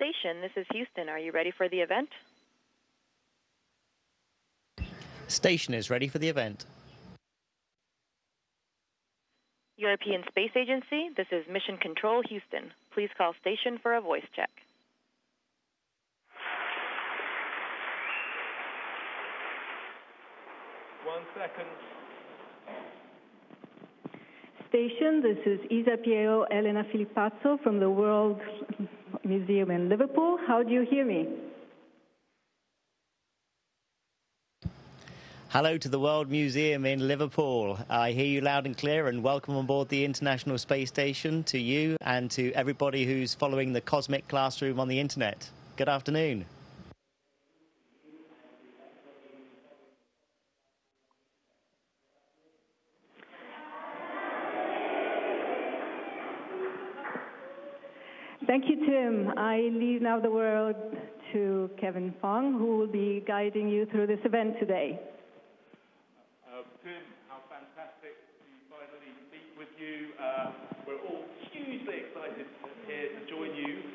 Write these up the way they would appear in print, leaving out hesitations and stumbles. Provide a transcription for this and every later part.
station. This is Houston. Are you ready for the event? Station is ready for the event. European Space Agency, this is Mission Control, Houston. Please call station for a voice check. One second. Station, this is Isa Piero Elena Filippazzo from the World Museum in Liverpool. How do you hear me? Hello to the World Museum in Liverpool. I hear you loud and clear, and welcome on board the International Space Station to you and to everybody who's following the Cosmic Classroom on the internet. Good afternoon. Thank you, Tim. I leave now the word to Kevin Fong, who will be guiding you through this event today. Tim, how fantastic to finally speak with you. We're all hugely excited here to join you.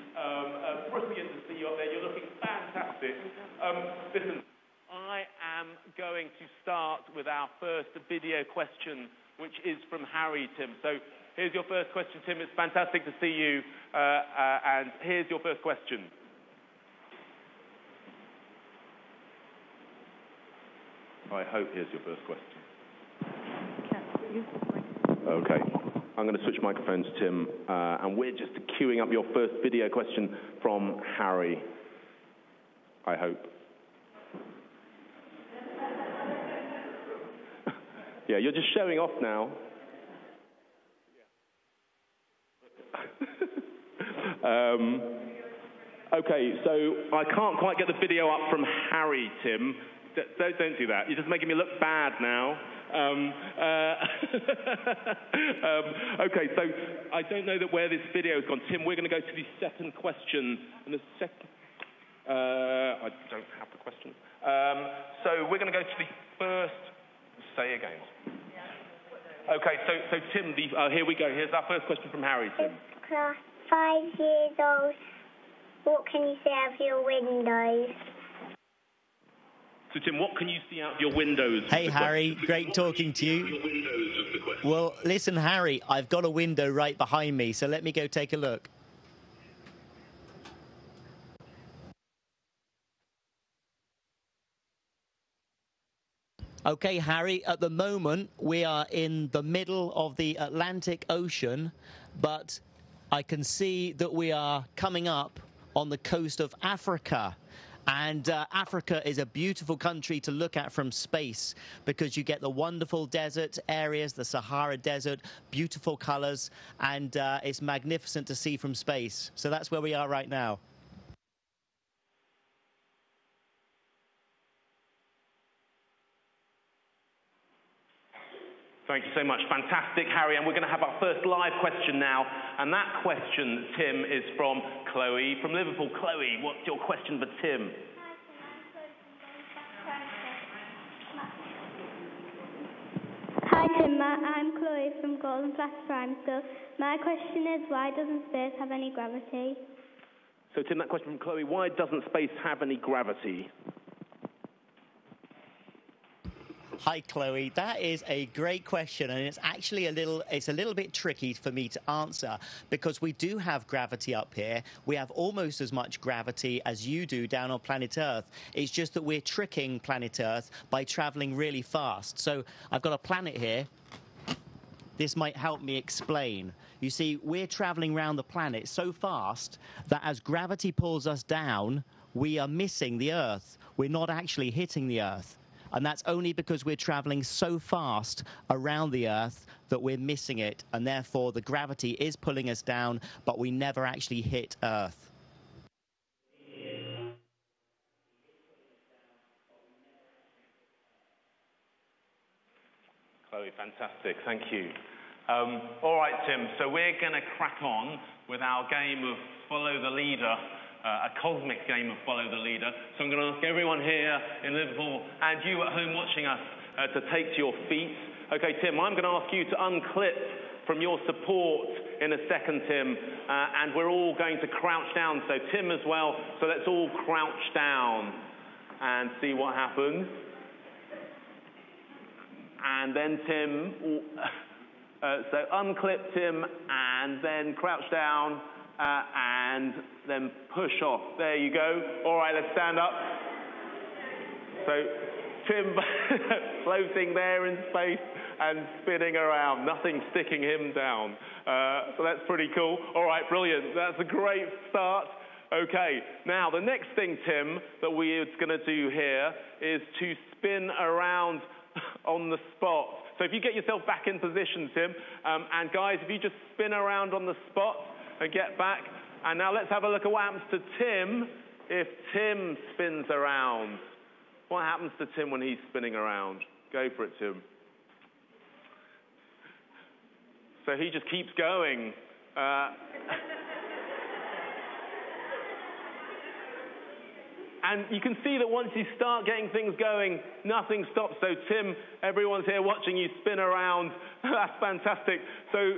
Brilliant to see you up there. You're looking fantastic. Listen, I am going to start with our first video question, which is from Harry, Tim. So here's your first question, Tim. It's fantastic to see you. And here's your first question. I hope here's your first question. Okay, I'm going to switch microphones, Tim, and we're just queuing up your first video question from Harry, I hope. Yeah, you're just showing off now. Okay, so I can't quite get the video up from Harry, Tim. Don't do that. You're just making me look bad now. Okay, so I don't know where this video has gone. Tim, we're going to go to the second question. And the second... I don't have the question. So we're going to go to the first... Say again. Okay, so Tim, here we go. Here's our first question from Harry, Tim. Class 5 years old. What can you see out of your windows? So, Tim, what can you see out of your windows? Hey, Harry. Great talking to you. Well, listen, Harry, I've got a window right behind me, so let me go take a look. Okay, Harry, at the moment, we are in the middle of the Atlantic Ocean, but I can see that we are coming up on the coast of Africa. And Africa is a beautiful country to look at from space because you get the wonderful desert areas, the Sahara Desert, beautiful colors, and it's magnificent to see from space. So that's where we are right now. Thank you so much. Fantastic, Harry. And we're going to have our first live question now. And that question, Tim, is from Chloe from Liverpool. Chloe, what's your question for Tim? Hi, Tim. I'm Chloe from Golden Class Prime School. My question is, why doesn't space have any gravity? So, Tim, that question from Chloe, why doesn't space have any gravity? Hi, Chloe. That is a great question, and it's actually a little bit tricky for me to answer because we do have gravity up here. We have almost as much gravity as you do down on planet Earth. It's just that we're tricking planet Earth by traveling really fast. So I've got a planet here. This might help me explain. You see, we're traveling around the planet so fast that as gravity pulls us down, we are missing the Earth. We're not actually hitting the Earth. And that's only because we're traveling so fast around the Earth that we're missing it. And therefore, the gravity is pulling us down, but we never actually hit Earth. Chloe, fantastic. Thank you. All right, Tim. So we're going to crack on with our game of Follow the Leader. A cosmic game of Follow the Leader. So I'm going to ask everyone here in Liverpool and you at home watching us to take to your feet. Okay, Tim, I'm going to ask you to unclip from your support in a second, Tim, and we're all going to crouch down. So Tim as well. So let's all crouch down and see what happens. And then Tim, so unclip Tim, and then crouch down, and then push off. There you go. All right, let's stand up. So Tim floating there in space and spinning around, nothing sticking him down. So that's pretty cool. All right, brilliant. That's a great start. Okay, now the next thing, Tim, that we're going to do here is to spin around on the spot. So if you get yourself back in position, Tim, and guys, if you just spin around on the spot and get back. And now let's have a look at what happens to Tim if Tim spins around. What happens to Tim when he's spinning around? Go for it, Tim. So he just keeps going. And you can see that once you start getting things going, nothing stops. So Tim, everyone's here watching you spin around. That's fantastic. So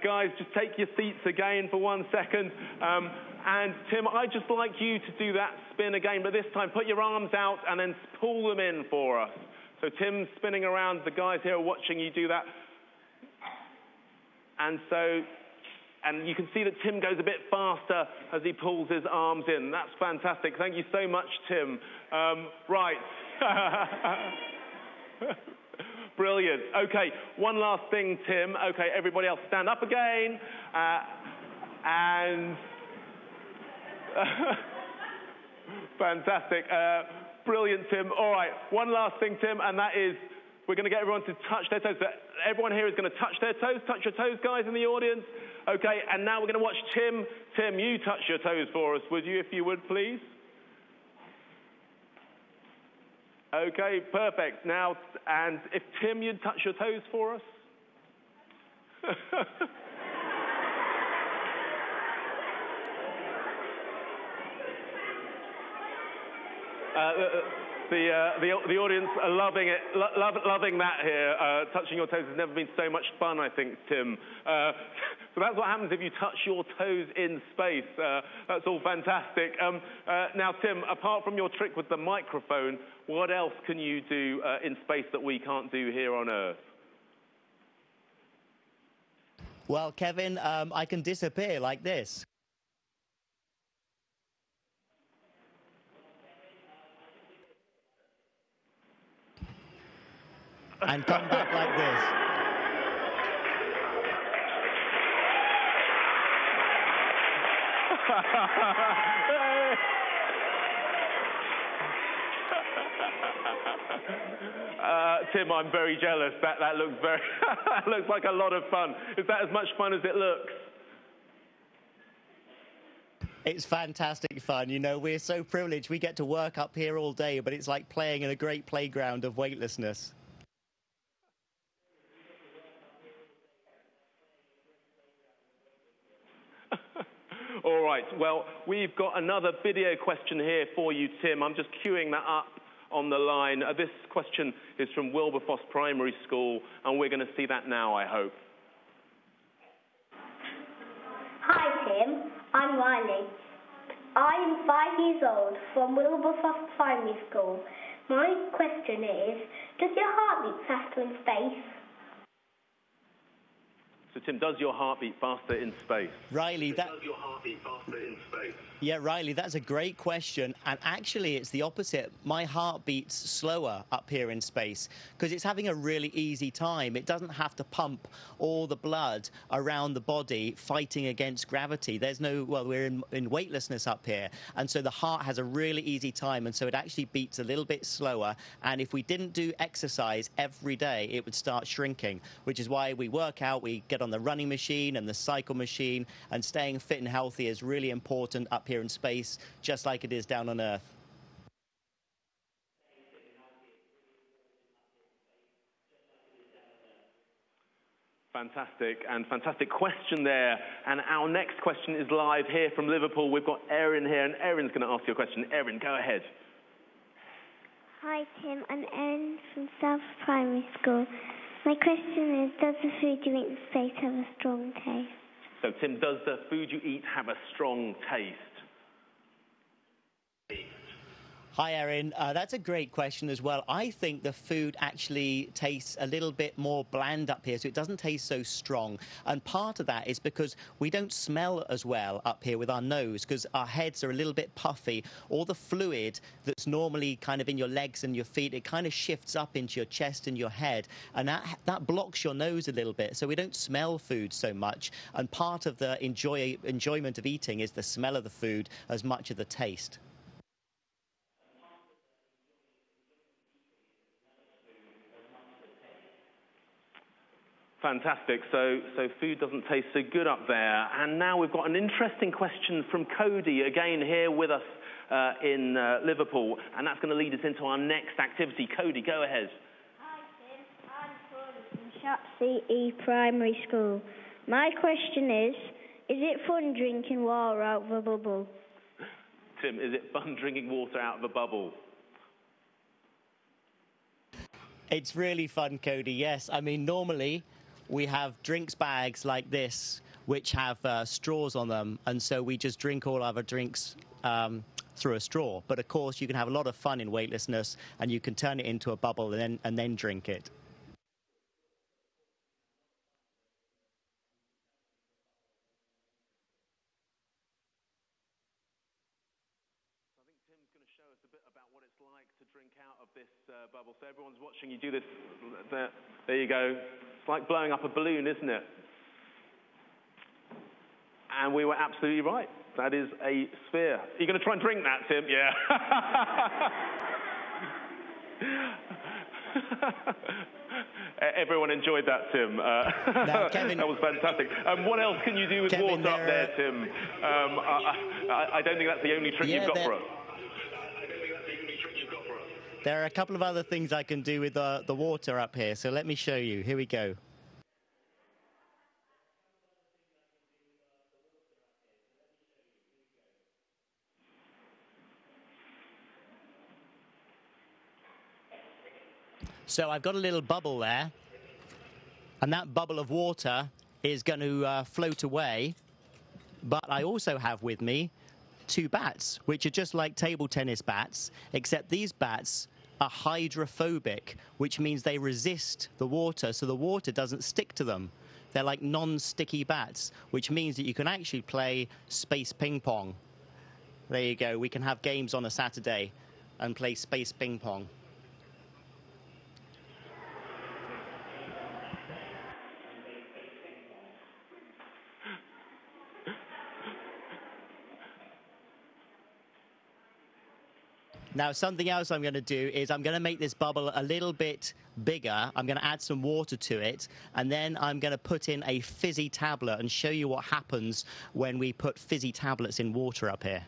guys, just take your seats again for 1 second. And Tim, I'd just like you to do that spin again, but this time put your arms out and then pull them in for us. So Tim's spinning around. The guys here are watching you do that. And you can see that Tim goes a bit faster as he pulls his arms in. That's fantastic. Thank you so much, Tim. Right. Brilliant. Okay, one last thing, Tim. Okay, everybody else stand up again. And fantastic. Brilliant, Tim. All right, one last thing, Tim, and that is we're going to get everyone to touch their toes. Everyone here is going to touch their toes. Touch your toes, guys, in the audience. Okay, and now we're going to watch Tim. Tim, you touch your toes for us, would you, if you would, please? Okay, perfect. Now, and if Tim, you'd touch your toes for us? The audience are loving it, loving that here. Touching your toes has never been so much fun, I think, Tim. So that's what happens if you touch your toes in space. That's all fantastic. Now, Tim, apart from your trick with the microphone, what else can you do in space that we can't do here on Earth? Well, Kevin, I can disappear like this. And come back like this. Tim, I'm very jealous. That looks very that looks like a lot of fun. Is that as much fun as it looks? It's fantastic fun. You know, we're so privileged. We get to work up here all day, but it's like playing in a great playground of weightlessness. All right, well, we've got another video question here for you, Tim. I'm just queuing that up on the line. This question is from Wilberforce Primary School, and we're going to see that now, I hope. Hi, Tim. I'm Riley. I am 5 years old from Wilberforce Primary School. My question is, does your heart beat faster in space? So, Tim, does your heart beat faster in space? Riley, Does your heart beat faster in space? Yeah, Riley, that's a great question. And actually, it's the opposite. My heart beats slower up here in space because it's having a really easy time. It doesn't have to pump all the blood around the body fighting against gravity. There's no, well, we're in weightlessness up here. And so the heart has a really easy time. And so it actually beats a little bit slower. And if we didn't do exercise every day, it would start shrinking, which is why we work out, we get on the running machine and the cycle machine, and staying fit and healthy is really important up here in space, just like it is down on Earth. Fantastic, and fantastic question there. And our next question is live here from Liverpool. We've got Erin here, and Erin's going to ask you a question. Erin, go ahead. Hi, Tim. I'm Erin from South Primary School. My question is, does the food you eat in space have a strong taste? So, Tim, does the food you eat have a strong taste? Hi, Erin. That's a great question as well. I think the food actually tastes a little bit more bland up here, so it doesn't taste so strong. And part of that is because we don't smell as well up here with our nose, because our heads are a little bit puffy. All the fluid that's normally kind of in your legs and your feet, it kind of shifts up into your chest and your head, and that blocks your nose a little bit, so we don't smell food so much. And part of the enjoyment of eating is the smell of the food as much as the taste. Fantastic. So food doesn't taste so good up there. And now we've got an interesting question from Cody, again here with us in Liverpool. And that's going to lead us into our next activity. Cody, go ahead. Hi, Tim. I'm from Shapsea E Primary School. My question is it fun drinking water out of a bubble? Tim, is it fun drinking water out of a bubble? It's really fun, Cody, yes. I mean, normally we have drinks bags like this, which have straws on them, and so we just drink all our drinks through a straw. But of course, you can have a lot of fun in weightlessness, and you can turn it into a bubble and then drink it. I think Tim's going to show us a bit about what it's like to drink out of this bubble. So everyone's watching you do this. There you go. It's like blowing up a balloon, isn't it? And we were absolutely right. That is a sphere. Are you going to try and drink that, Tim? Yeah. Everyone enjoyed that, Tim. Now, Kevin, that was fantastic. What else can you do with Kevin, water up there, Tim? I don't think that's the only trick you've got for us. There are a couple of other things I can do with the water up here, so let me show you. Here we go. So I've got a little bubble there, and that bubble of water is going to float away. But I also have with me 2 bats, which are just like table tennis bats, except these bats are hydrophobic, which means they resist the water, so the water doesn't stick to them. They're like non-sticky bats, which means that you can actually play space ping pong. There you go. We can have games on a Saturday and play space ping pong. Now, something else I'm going to do is I'm going to make this bubble a little bit bigger. I'm going to add some water to it, and then I'm going to put in a fizzy tablet and show you what happens when we put fizzy tablets in water up here.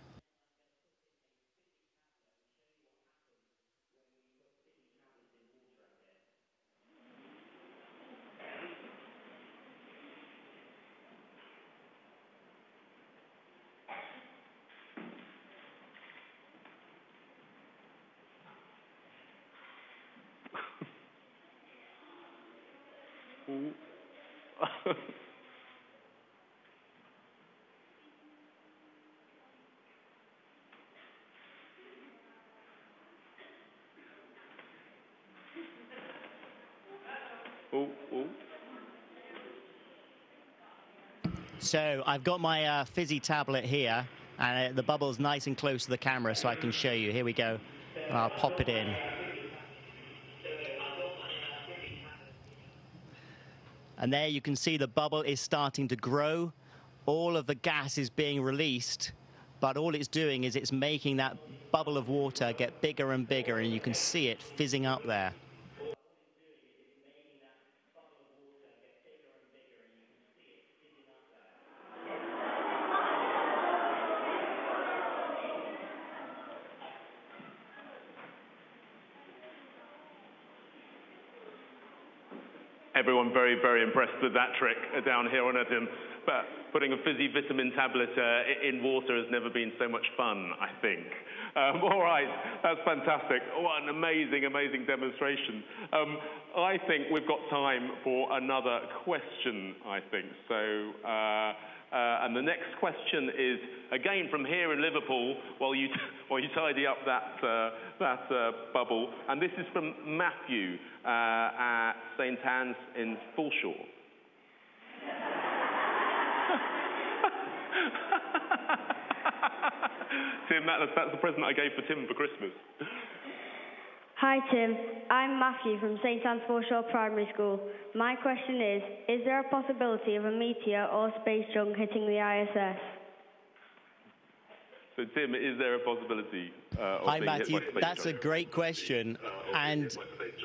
So I've got my fizzy tablet here, and the bubble's nice and close to the camera so I can show you. Here we go. And I'll pop it in. And there you can see the bubble is starting to grow. All of the gas is being released, but all it's doing is it's making that bubble of water get bigger and bigger, and you can see it fizzing up there. Everyone very, very impressed with that trick down here on Tim. but putting a fizzy vitamin tablet in water has never been so much fun, I think. All right, that's fantastic. What an amazing, amazing demonstration. I think we've got time for another question, I think. So, and the next question is, again, from here in Liverpool, while you tidy up that bubble. And this is from Matthew at St. Anne's in Fulshore. Tim, that's the present I gave for Tim for Christmas. Hi Tim, I'm Matthew from St Anne's Foreshore Primary School. My question is there a possibility of a meteor or space junk hitting the ISS? So Tim, is there a possibility of Hi being Matthew, hit by space that's junk? a great question. And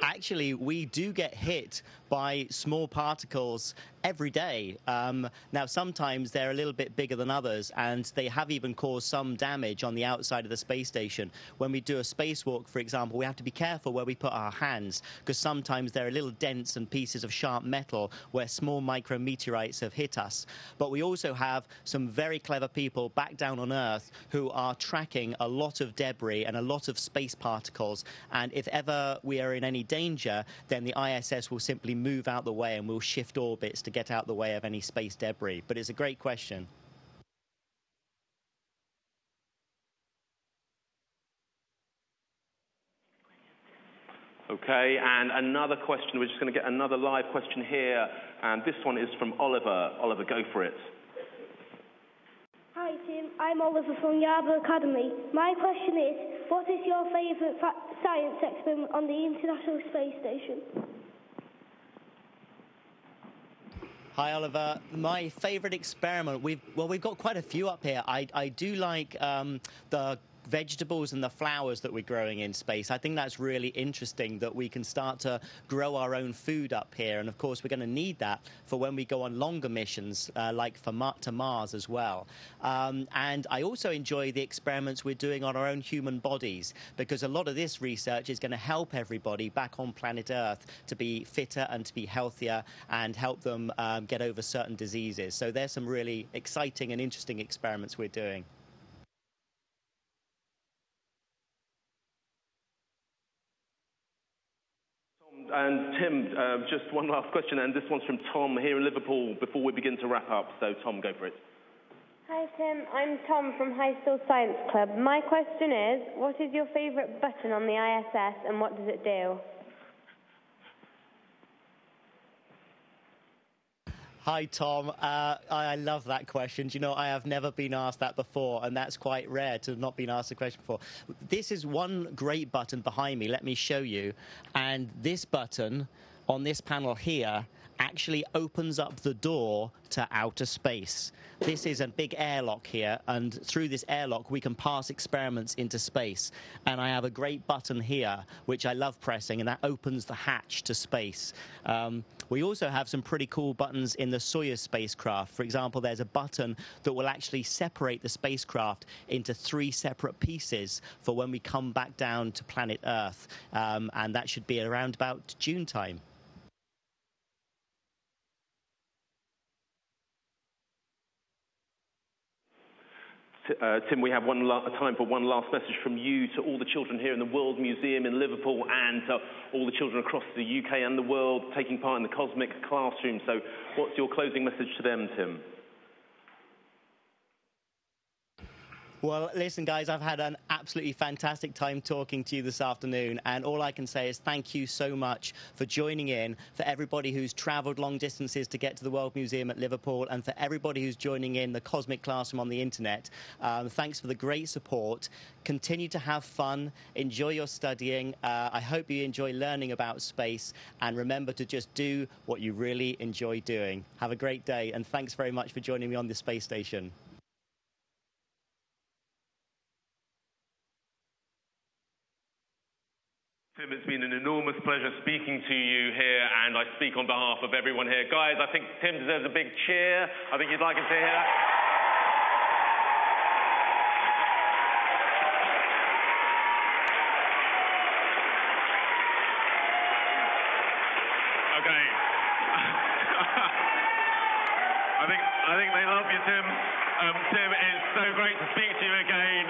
actually, we do get hit by small particles every day. Now, sometimes they're a little bit bigger than others, and they have even caused some damage on the outside of the space station. When we do a spacewalk, for example, we have to be careful where we put our hands, because sometimes there are little dents and pieces of sharp metal where small micrometeorites have hit us. But we also have some very clever people back down on Earth who are tracking a lot of debris and a lot of space particles. And if ever we are in any danger, then the ISS will simply move out the way and we'll shift orbits to get out the way of any space debris. But it's a great question. Okay, and another question. We're just going to get another live question here, and this one is from Oliver. Oliver, go for it. Hi Tim, I'm Oliver from Yarborough Academy. My question is, what is your favourite science experiment on the International Space Station? Hi, Oliver. My favourite experiment, we've got quite a few up here. I do like the vegetables and the flowers that we're growing in space. I think that's really interesting that we can start to grow our own food up here. And of course, we're going to need that for when we go on longer missions, like to Mars as well. And I also enjoy the experiments we're doing on our own human bodies, because a lot of this research is going to help everybody back on planet Earth to be fitter and to be healthier and help them get over certain diseases. So there's some really exciting and interesting experiments we're doing. And Tim, just one last question, and this one's from Tom here in Liverpool before we begin to wrap up. So Tom, go for it. Hi Tim, I'm Tom from High School Science Club. My question is, what is your favourite button on the ISS and what does it do? Hi, Tom. I love that question. Do you know, I have never been asked that before, and that's quite rare to have not been asked a question before. This is one great button behind me. Let me show you. And this button on this panel here actually opens up the door to outer space. This is a big airlock here, and through this airlock we can pass experiments into space. And I have a great button here which I love pressing, and that opens the hatch to space. We also have some pretty cool buttons in the Soyuz spacecraft. For example, there's a button that will actually separate the spacecraft into 3 separate pieces for when we come back down to planet Earth, and that should be around about June time. Tim, we have time for one last message from you to all the children here in the World Museum in Liverpool and to all the children across the UK and the world taking part in the Cosmic Classroom. So what's your closing message to them, Tim? Well, listen, guys, I've had an absolutely fantastic time talking to you this afternoon, and all I can say is thank you so much for joining in, for everybody who's travelled long distances to get to the World Museum at Liverpool, and for everybody who's joining in the Cosmic Classroom on the internet. Thanks for the great support. Continue to have fun. Enjoy your studying. I hope you enjoy learning about space, and remember to just do what you really enjoy doing. Have a great day, and thanks very much for joining me on the space station. Tim, it's been an enormous pleasure speaking to you here, and I speak on behalf of everyone here. Guys, I think Tim deserves a big cheer. I think you'd like him to hear that. Okay. I think Tim. Tim, it's so great to speak to you again,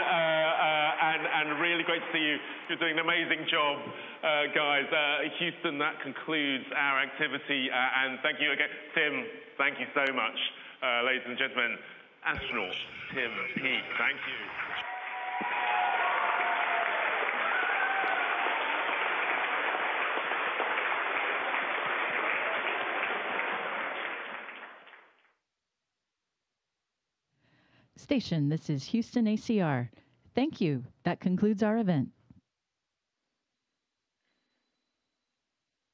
and really great to see you. You're doing an amazing job, guys. Houston, that concludes our activity, and thank you again. Tim, thank you so much. Ladies and gentlemen, astronaut Tim Peake, thank you. Station, this is Houston ACR. Thank you. That concludes our event.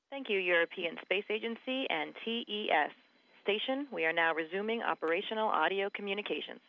Thank you, European Space Agency and TES. Station, we are now resuming operational audio communications.